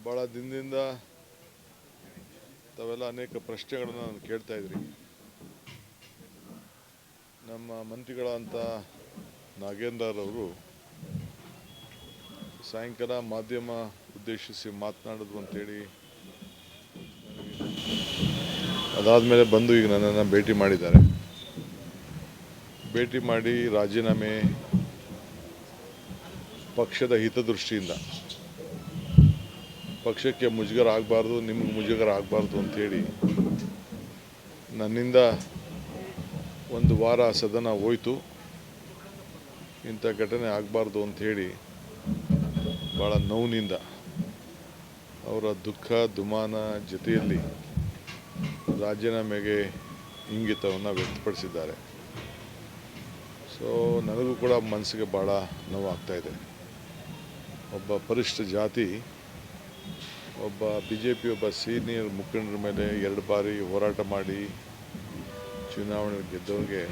ಭಾಳ ದಿನದಿಂದ ತಾವೆಲ್ಲ ಅನೇಕ ಪ್ರಶ್ನೆಗಳನ್ನು ನಾನು ಕೇಳ್ತಾ ಇದ್ರಿ. ನಮ್ಮ ಮಂತ್ರಿಗಳಂತ ನಾಗೇಂದ್ರ ಅವರು ಸಾಯಂಕಾಲ ಮಾಧ್ಯಮ ಉದ್ದೇಶಿಸಿ ಮಾತನಾಡಿದ್ರು ಅಂತೇಳಿ ಅದಾದಮೇಲೆ ಬಂದು ಈಗ ನನ್ನನ್ನು ಭೇಟಿ ಮಾಡಿದ್ದಾರೆ. ಭೇಟಿ ಮಾಡಿ ರಾಜೀನಾಮೆ ಪಕ್ಷದ ಹಿತದೃಷ್ಟಿಯಿಂದ ಪಕ್ಷಕ್ಕೆ ಮುಜುಗರ ಆಗಬಾರ್ದು, ನಿಮಗೆ ಮುಜುಗರ ಆಗಬಾರ್ದು ಅಂಥೇಳಿ ನನ್ನಿಂದ ಒಂದು ವಾರ ಸದನ ಹೋಯಿತು. ಇಂಥ ಘಟನೆ ಆಗಬಾರ್ದು ಅಂಥೇಳಿ ಭಾಳ ನೋವಿನಿಂದ ಅವರ ದುಃಖ ದುಮಾನ ಜೊತೆಯಲ್ಲಿ ರಾಜೀನಾಮೆಗೆ ಇಂಗಿತವನ್ನು ವ್ಯಕ್ತಪಡಿಸಿದ್ದಾರೆ. ಸೊ ನನಗೂ ಕೂಡ ಮನಸ್ಸಿಗೆ ಭಾಳ ನೋವಾಗ್ತಾಯಿದೆ. ಒಬ್ಬ ಪರಿಶಿಷ್ಟ ಜಾತಿ, ಒಬ್ಬ BJP ಒಬ್ಬ ಸೀನಿಯರ್ ಮುಖಂಡರ ಮೇಲೆ 2 ಬಾರಿ ಹೋರಾಟ ಮಾಡಿ ಚುನಾವಣೆ ಗೆದ್ದವರಿಗೆ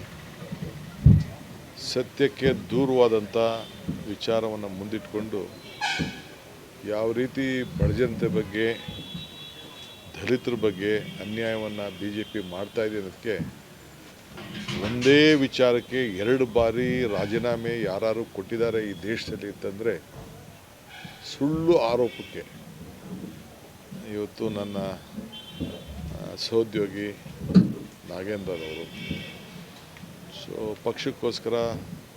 ಸತ್ಯಕ್ಕೆ ದೂರವಾದಂಥ ವಿಚಾರವನ್ನು ಮುಂದಿಟ್ಟುಕೊಂಡು ಯಾವ ರೀತಿ ಬಡಜನತೆ ಬಗ್ಗೆ, ದಲಿತರ ಬಗ್ಗೆ ಅನ್ಯಾಯವನ್ನು BJP ಮಾಡ್ತಾಯಿದೆ ಅನ್ನೋದಕ್ಕೆ ಒಂದೇ ವಿಚಾರಕ್ಕೆ 2 ಬಾರಿ ರಾಜೀನಾಮೆ ಯಾರು ಕೊಟ್ಟಿದ್ದಾರೆ ಈ ದೇಶದಲ್ಲಿ ಅಂತಂದರೆ ಸುಳ್ಳು ಆರೋಪಕ್ಕೆ ಇವತ್ತು ನನ್ನ ಸಹೋದ್ಯೋಗಿ ನಾಗೇಂದ್ರ ಅವರು. ಸೊ ಪಕ್ಷಕ್ಕೋಸ್ಕರ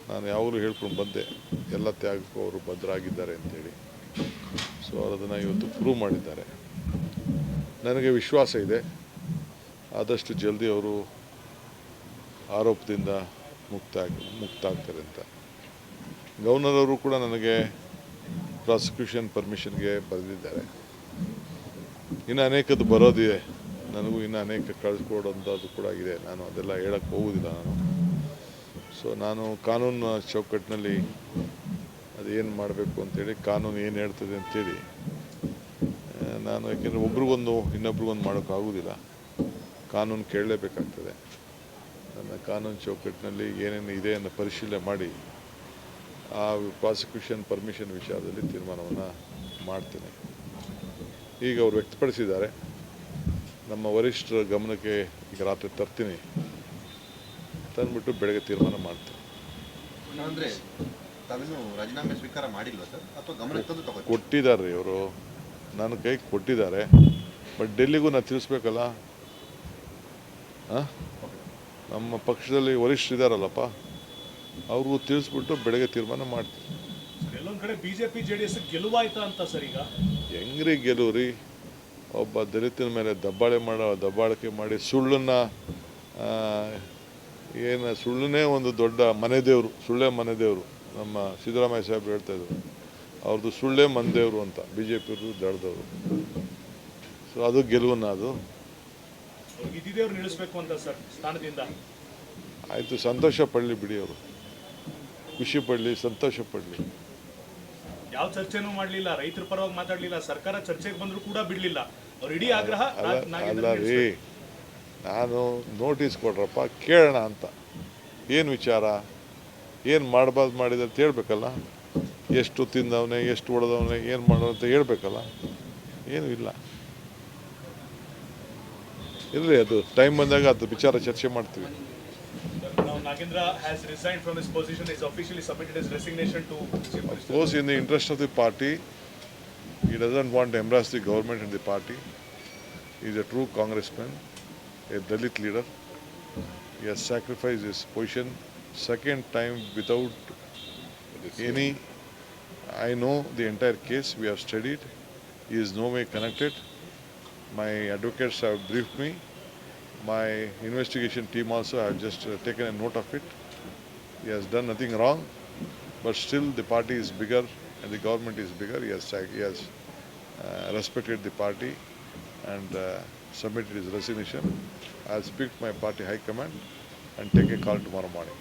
ನಾನು ಯಾವಾಗಲೂ ಹೇಳ್ಕೊಂಡು ಬಂದೆ, ಎಲ್ಲ ತ್ಯಾಗಕ್ಕೂ ಅವರು ಬದ್ಧರಾಗಿದ್ದಾರೆ ಅಂತೇಳಿ. ಸೊ ಅದನ್ನು ಇವತ್ತು ಪ್ರೂವ್ ಮಾಡಿದ್ದಾರೆ. ನನಗೆ ವಿಶ್ವಾಸ ಇದೆ ಆದಷ್ಟು ಜಲ್ದಿ ಅವರು ಆರೋಪದಿಂದ ಮುಕ್ತ ಆಗ್ತಾರೆ ಅಂತ. ಗವರ್ನರ್ ಅವರು ಕೂಡ ನನಗೆ ಪ್ರಾಸಿಕ್ಯೂಷನ್ ಪರ್ಮಿಷನ್ಗೆ ಬರೆದಿದ್ದಾರೆ. ಇನ್ನು ಅನೇಕದ್ದು ಬರೋದಿದೆ, ನನಗೂ ಇನ್ನು ಅನೇಕ ಕಳಿಸ್ಕೊಡೋಂಥದ್ದು ಕೂಡ ಇದೆ. ನಾನು ಅದೆಲ್ಲ ಹೇಳಕ್ಕೆ ಹೋಗೋದಿಲ್ಲ ನಾನು. ಸೊ ನಾನು ಕಾನೂನು ಚೌಕಟ್ಟಿನಲ್ಲಿ ಅದೇನು ಮಾಡಬೇಕು ಅಂತೇಳಿ, ಕಾನೂನು ಏನು ಹೇಳ್ತದೆ ಅಂತೇಳಿ ನಾನು, ಯಾಕೆಂದರೆ ಒಬ್ರಿಗೊಂದು ಇನ್ನೊಬ್ರಿಗೊಂದು ಮಾಡೋಕ್ಕಾಗೋದಿಲ್ಲ, ಕಾನೂನು ಕೇಳಲೇಬೇಕಾಗ್ತದೆ. ನನ್ನ ಕಾನೂನು ಚೌಕಟ್ಟಿನಲ್ಲಿ ಏನೇನು ಇದೆ ಅನ್ನೋ ಪರಿಶೀಲನೆ ಮಾಡಿ ಆ ಪ್ರಾಸಿಕ್ಯೂಷನ್ ಪರ್ಮಿಷನ್ ವಿಚಾರದಲ್ಲಿ ತೀರ್ಮಾನವನ್ನು ಮಾಡ್ತೇನೆ. ಈಗ ಅವರು ವ್ಯಕ್ತಪಡಿಸಿದ್ದಾರೆ, ನಮ್ಮ ವರಿಷ್ಠರ ಗಮನಕ್ಕೆ ಈಗ ರಾತ್ರಿ ತರ್ತೀನಿ, ತಂದುಬಿಟ್ಟು ಬೆಳಗ್ಗೆ ತೀರ್ಮಾನ ಮಾಡ್ತೀನಿ. ಕೊಟ್ಟಿದ್ದಾರೆ ಇವರು, ನನ್ನ ಕೈಗೆ ಕೊಟ್ಟಿದ್ದಾರೆ. ಬಟ್ ಡೆಲ್ಲಿಗೂ ನಾನು ತಿಳಿಸ್ಬೇಕಲ್ಲ. ನಮ್ಮ ಪಕ್ಷದಲ್ಲಿ ವರಿಷ್ಠರಿದ್ದಾರಲ್ಲಪ್ಪ, ಅವ್ರಿಗೂ ತಿಳಿಸ್ಬಿಟ್ಟು ಬೆಳಗ್ಗೆ ತೀರ್ಮಾನ ಮಾಡ್ತೀವಿ. ಎಲ್ಲೊಂದು ಕಡೆ BJP JDS ಗೆಲುವಾಯ್ತಾ ಅಂತ ಸರ್? ಈಗ ಹೆಂಗ್ರಿ ಗೆಲುವ್ರಿ? ಒಬ್ಬ ದಲಿತನ ಮೇಲೆ ದಬ್ಬಾಳಿಕೆ ಮಾಡಿ ಸುಳ್ಳನ್ನು, ಏನು ಸುಳ್ಳನ್ನೇ ಒಂದು ದೊಡ್ಡ ಮನೆದೇವರು, ಸುಳ್ಳೇ ಮನೆದೇವರು. ನಮ್ಮ ಸಿದ್ದರಾಮಯ್ಯ ಸಾಹೇಬ್ರು ಹೇಳ್ತಾಯಿದ್ರು, ಅವ್ರದ್ದು ಸುಳ್ಳೇ ಮನೆದೇವರು ಅಂತ, BJPಯವರು ದಳದವರು. ಸೊ ಅದು ಗೆಲುವನ್ನ, ಅದು ಇದ್ದಿದ್ದೇವ್ರು ನಿಲ್ಲಿಸಬೇಕು ಅಂತ ಸರ್ ಸ್ಥಾನದಿಂದ. ಆಯಿತು, ಸಂತೋಷ ಪಡಲಿ ಬಿಡಿ, ಅವರು ಖುಷಿ ಪಡಲಿ, ಸಂತೋಷ ಪಡಲಿ. ಯಾವ ಚರ್ಚೆನೂ ಮಾಡಲಿಲ್ಲ, ರೈತರ ಪರವಾಗಿ ಮಾತಾಡಲಿಲ್ಲ, ಸರ್ಕಾರ ಚರ್ಚೆಗೆ ಬಂದರೂ ಕೂಡ ಬಿಡಲಿಲ್ಲ. ಅವ್ರ ಇಡೀ ಆಗ್ರಹ ಅಲ್ಲ ರೀ, ನಾನು ನೋಟಿಸ್ ಕೊಡ್ರಪ್ಪ ಕೇಳೋಣ ಅಂತ. ಏನು ವಿಚಾರ, ಏನು ಮಾಡಬಾರ್ದು ಮಾಡಿದೆ ಅಂತ ಹೇಳ್ಬೇಕಲ್ಲ. ಎಷ್ಟು ತಿಂದವನೇ, ಎಷ್ಟು ಹೊಡೆದವನೇ, ಏನು ಮಾಡೋ ಅಂತ ಹೇಳ್ಬೇಕಲ್ಲ. ಏನೂ ಇಲ್ಲ, ಇರಲಿ, ಅದು ಟೈಮ್ ಬಂದಾಗ ಅದು ವಿಚಾರ ಚರ್ಚೆ ಮಾಡ್ತೀವಿ. Nagendra has resigned from his position. He has officially submitted his resignation to Chief Minister. Of course, in the interest of the party, he doesn't want to embarrass the government and the party. He is a true congressman, a Dalit leader. He has sacrificed his position second time without any. I know the entire case. We have studied. He is no way connected. My advocates have briefed me. My investigation team also have just taken a note of it. He has done nothing wrong, but still the party is bigger and the government is bigger. He has respected the party and submitted his resignation. I'll speak to my party high command and take a call tomorrow morning.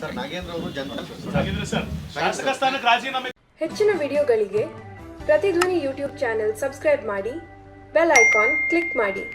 Sir, Nagendra sir, ಶಾಸಕ ಸ್ಥಾನಕ್ಕೆ ರಾಜೀನಾಮೆ. ಹೆಚ್ಚಿನ ವಿಡಿಯೋಗಳಿಗೆ ಪ್ರತಿಧ್ವನಿ YouTube channel subscribe ಮಾಡಿ, bell icon click ಮಾಡಿ.